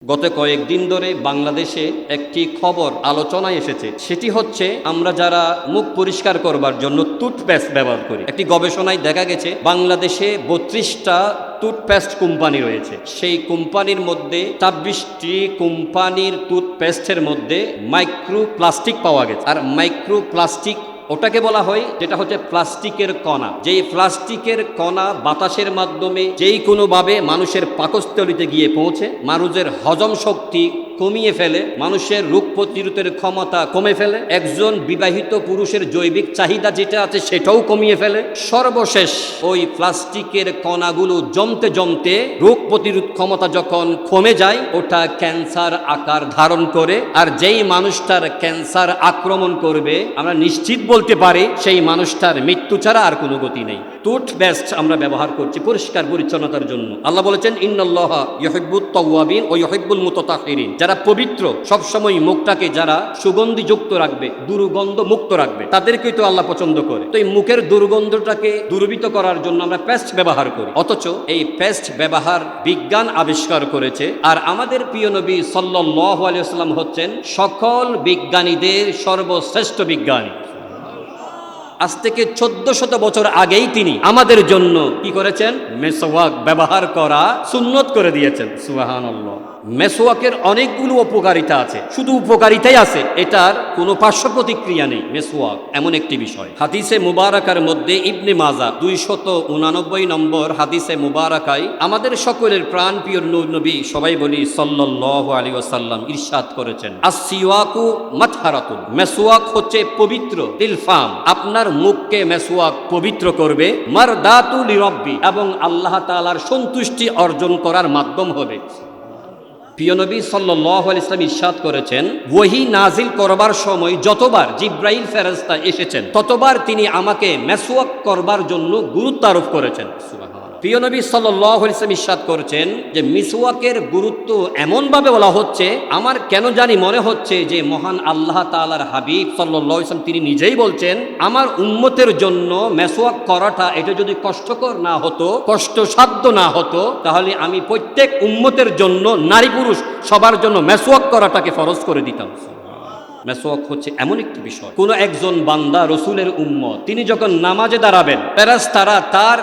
গত কয়েকদিন ধরে বাংলাদেশে একটি খবর আলোচনায় এসেছে, সেটি হচ্ছে আমরা যারা মুখ পরিষ্কার করবার জন্য টুথপেস্ট ব্যবহার করি। একটি গবেষণায় দেখা গেছে বাংলাদেশে 32টা টুথপেস্ট কোম্পানি রয়েছে। সেই কোম্পানির মধ্যে 26টি কোম্পানির টুথপেস্টের মধ্যে মাইক্রোপ্লাস্টিক পাওয়া গেছে। আর মাইক্রোপ্লাস্টিক ওটাকে বলা হয় যেটা হচ্ছে প্লাস্টিকের কণা। যেই প্লাস্টিকের কণা বাতাসের মাধ্যমে যেই কোনোভাবে মানুষের পাকস্থলীতে গিয়ে পৌঁছে মানুষের হজম শক্তি কমিয়ে ফেলে, মানুষের রোগ প্রতিরোধের ক্ষমতা কমে ফেলে, একজন বিবাহিত পুরুষের জৈবিক চাহিদা যেটা আছে সেটাও কমিয়ে ফেলে। সর্বশেষ ওই প্লাস্টিকের কণাগুলো জমতে জমতে রোগ প্রতিরোধ ক্ষমতা যখন কমে যায় ওটা ক্যান্সার আকার ধারণ করে। আর যেই মানুষটার ক্যান্সার আক্রমণ করবে আমরা নিশ্চিত বলতে পারি সেই মানুষটার মৃত্যু ছাড়া আর কোনো গতি নেই। টুথপেস্ট আমরা ব্যবহার করছি পরিষ্কার পরিচ্ছন্নতার জন্য। আল্লাহ বলেছেন ইন্নাল্লাহা ইউহিব্বুত তাওয়াবিন ওয়া ইউহিব্বুল মুতাতাহহিরিন। যারা পবিত্র, সবসময় মুখটাকে যারা সুগন্ধিযুক্ত রাখবে, দুর্গন্ধ মুক্ত রাখবে, তাদেরকেই তো আল্লাহ পছন্দ করে। তো এই মুখের দুর্গন্ধটাকে দূরীভূত করার জন্য আমরা পেস্ট ব্যবহার করি, অথচ এই পেস্ট ব্যবহার বিজ্ঞান আবিষ্কার করেছে। আর আমাদের প্রিয় নবী সাল্লাল্লাহু আলাইহি ওয়াসাল্লাম হচ্ছেন সকল বিজ্ঞানীদের সর্বশ্রেষ্ঠ বিজ্ঞানী। আজ থেকে 1400 বছর আগেই তিনি আমাদের জন্য কি করেছেন? মেসওয়াক ব্যবহার করা সুন্নত করে দিয়েছেন। সুবহানাল্লাহ। মেসওয়াকের অনেকগুলো উপকারিতা আছে, শুধু উপকারিতাই আছে, এটার কোনো পার্শ্ব প্রতিক্রিয়া নেই। মেসওয়াক এমন একটি বিষয়, হাদিসে মুবারাকার মধ্যে ইবনে মাজা 289 নম্বর হাদিসে মুবারাকায় আমাদের সকলের প্রাণ প্রিয় নবী, সবাই বলি সাল্লাল্লাহু আলাইহি ওয়াসাল্লাম, ইরশাদ করেছেন আসসিওয়াকু মাতহারাতুন। মেসওয়াক হচ্ছে পবিত্র তিলফাম, আপনার মুখকে মেসওয়াক পবিত্র করবে, মারদাতু লিরাব্বি, এবং আল্লাহ তাআলার সন্তুষ্টি অর্জন করার মাধ্যম হবে। প্রিয় নবী সাল্লাল্লাহু আলাইহি ওয়াসাল্লাম ইরশাদ করেছেন ওহী নাজিল করবার সময় যতবার জিব্রাইল ফেরেশতা এসেছেন ততবার তিনি আমাকে মেসওয়াক করবার জন্য গুরুত্ব আরোপ করেছেন। সুবহানাল্লাহ। প্রিয় নবী সাল্লাল্লাহু আলাইহি ওয়াসাল্লাম ইরশাদ করেছেন যে মিসওয়াকের গুরুত্ব এমনভাবে বলা হচ্ছে, আমার কেন জানি মনে হচ্ছে যে মহান আল্লাহ তাআলার হাবিব সাল্লাল্লাহু আলাইহি ওয়াসাল্লাম তিনি নিজেই বলছেন আমার উম্মতের জন্য মেসওয়াক করাটা এটা যদি কষ্টকর না হতো, কষ্টসাধ্য না হতো, তাহলে আমি প্রত্যেক উম্মতের জন্য, নারী পুরুষ সবার জন্য মেসওয়াক করাটাকে ফরজ করে দিতাম। মেসওয়াক হচ্ছে এমন একটি বিষয়, কোন একজন বান্দা রসুলের উম্মত তিনি যখন নামাজে দাঁড়াবেন ফেরেশতারা তার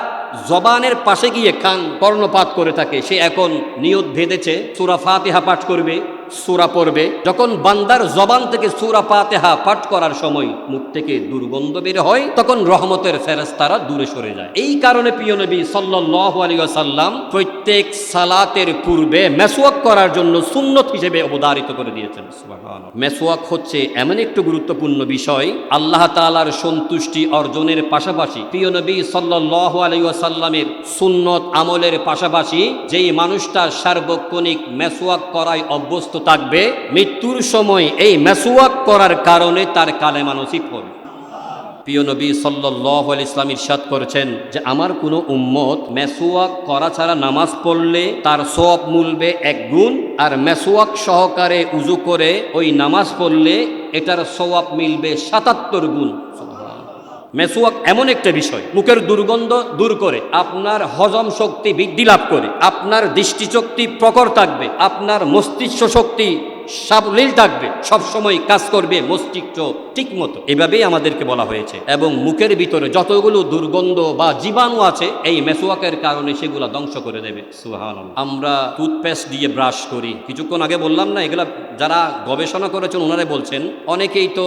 জবানের পাশে গিয়ে কান কর্ণপাত করে থাকে। সে এখন নিয়ত ভেদেছে সূরা ফাতিহা পাঠ করবে, সূরা পড়বে। যখন বান্দার জবান থেকে সূরা ফাতিহা পাঠ করার সময় মুখ থেকে দুর্গন্ধ বের হয়, তখন রহমতের ফেরেশতারা দূরে সরে যায়। এই কারণে প্রিয় নবী সাল্লাল্লাহু আলাইহি ওয়াসাল্লাম প্রত্যেক সালাতের পূর্বে মেসওয়াক করার জন্য সুন্নত হিসেবে অবধারিত করে দিয়েছেন। সুবহানাল্লাহ। মেসওয়াক হচ্ছে এমন একটি গুরুত্বপূর্ণ বিষয়, আল্লাহ তাআলার সন্তুষ্টি অর্জনের পাশাপাশি প্রিয় নবী সাল্লাল্লাহু আলাইহি ওয়াসাল্লামের সুন্নত আমলের পাশাপাশি যেই মানুষটা সার্বক্ষণিক মেসওয়াক করায় অভ্যস্ত থাকবে, মৃত্যুর সময় এই মেসওয়াক করার কারণে তার কালেমা নসিব হবে। প্রিয় নবী সাল্লাল্লাহু আলাইহি ওয়াসাল্লাম ইরশাদ করেছেন যে আমার কোনো উম্মত মেসওয়াক করা ছাড়া নামাজ পড়লে তার সওয়াব মিলবে 1 গুণ, আর মেসওয়াক সহকারে উযু করে ওই নামাজ পড়লে এটার সওয়াব মিলবে 77 গুণ। মেসওয়াক এমন একটা বিষয়, মুখের দুর্গন্ধ দূর করে, আপনার হজম শক্তি বৃদ্ধি লাভ করে, আপনার দৃষ্টিশক্তি প্রখর থাকবে, আপনার মস্তিষ্ক শক্তি সাবলীল থাকবে, সবসময় কাজ করবে মস্তিষ্ক ঠিক মতো। এভাবেই আমাদেরকে বলা হয়েছে। এবং মুখের ভিতরে যতগুলো দুর্গন্ধ বা জীবাণু আছে এই মেসওয়াকের কারণে সেগুলো ধ্বংস করে দেবে। সুবহানাল্লাহ। আমরা টুথপেস্ট দিয়ে ব্রাশ করি, কিছুক্ষণ আগে বললাম না, এগুলা যারা গবেষণা করেছেন ওনারাই বলছেন, অনেকেই তো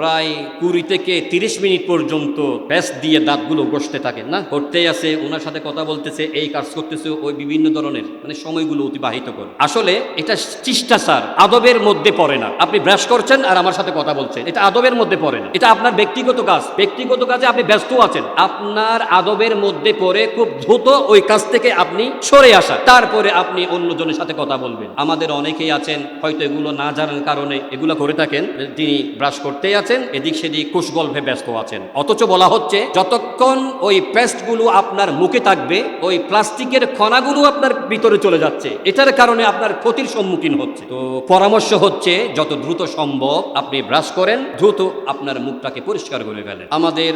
প্রায় 20 থেকে 30 মিনিট পর্যন্ত পেস্ট দিয়ে দাঁতগুলো ঘষতে থাকেন, না করতেই আছে, ওনার সাথে কথা বলতেছে, এই কাজ করতেছে, ওই বিভিন্ন ধরনের সময়গুলো অতিবাহিত করে। আসলে এটা শিষ্টাচার, আদবের মধ্যে পড়ে না। আপনি ব্রাশ করছেন আর আমার সাথে কথা বলছেন, এটা আদবের মধ্যে পড়ে না। এটা আপনার ব্যক্তিগত কাজ, ব্যক্তিগত কাজে আপনি ব্যস্ত আছেন, আপনার আদবের মধ্যে পড়ে খুব দ্রুত ওই কাজ থেকে আপনি সরে আসা, তারপরে আপনি অন্যজনের সাথে কথা বলবেন। আমাদের অনেকেই আছেন হয়তো এগুলো না জানার কারণে এগুলো করে থাকেন, তিনি ব্রাশ করতেই আছেন, এদিক সেদিক কুশগল্পে ব্যস্ত আছেন, অথচ বলা হচ্ছে যতক্ষণ ওই পেস্টগুলো আপনার মুখে থাকবে ওই প্লাস্টিকের কণাগুলো আপনার ভিতরে চলে যাচ্ছে, এটার কারণে আপনার ক্ষতির সম্মুখীন হচ্ছে। তো পরামর্শ হচ্ছে যত দ্রুত সম্ভব আপনি ব্রাশ করেন, দ্রুত আপনার মুখটাকে পরিষ্কার করে ফেলেন। আমাদের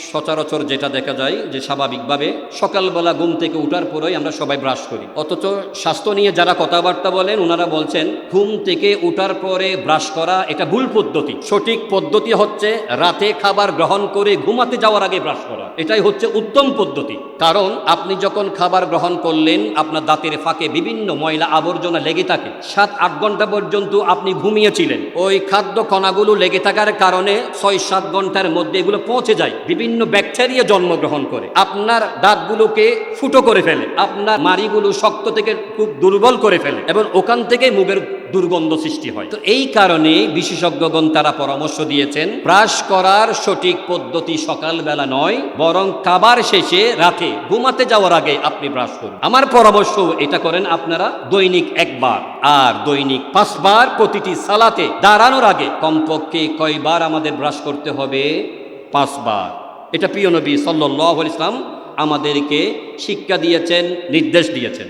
সচরাচর যেটা দেখা যায় যে স্বাভাবিকভাবে সকালবেলা ঘুম থেকে উঠার পরেই আমরা সবাই ব্রাশ করি, অথচ স্বাস্থ্য নিয়ে যারা কথাবার্তা বলেন ওনারা বলছেন ঘুম থেকে উঠার পরে ব্রাশ করা এটা ভুল পদ্ধতি। সঠিক পদ্ধতি হচ্ছে রাতে খাবার গ্রহণ করে ঘুমাতে যাওয়ার আগে ব্রাশ করা, এটাই হচ্ছে উত্তম পদ্ধতি। কারণ আপনি যখন খাবার গ্রহণ করলেন আপনার দাঁতের ফাঁকে বিভিন্ন ময়লা আবর্জনা লেগে থাকে, 7-8 ঘন্টা পর্যন্ত আপনি ঘুমিয়েছিলেন, ওই খাদ্য কণাগুলো লেগে থাকার কারণে 6-7 ঘন্টার মধ্যে এগুলো পৌঁছে যায়, বিভিন্ন ব্যাকটেরিয়া জন্মগ্রহণ করে, আপনার দাঁতগুলোকে ফুটো করে ফেলে, আপনার মাড়িগুলো শক্ত থেকে খুব দুর্বল করে ফেলে এবং ওখান থেকে মুখের দুর্গন্ধ সৃষ্টি হয়। তো এই কারণে বিশেষজ্ঞগণ তারা পরামর্শ দিয়েছেন ব্রাশ করার সঠিক পদ্ধতি সকালবেলা নয়, বরং খাবার শেষে রাতে ঘুমাতে যাওয়ার আগে আপনি ব্রাশ করুন। আমার পরামর্শ এটা করেন আপনারা দৈনিক 1 বার, আর দৈনিক 5 বার প্রতিটি সালাতে দাঁড়ানোর আগে কমপক্ষে কয়বার আমাদের ব্রাশ করতে হবে? 5 বার। এটা প্রিয় নবী সাল্লাল্লাহু আলাইহি ওয়াসাল্লাম আমাদেরকে শিক্ষা দিয়েছেন, নির্দেশ দিয়েছেন।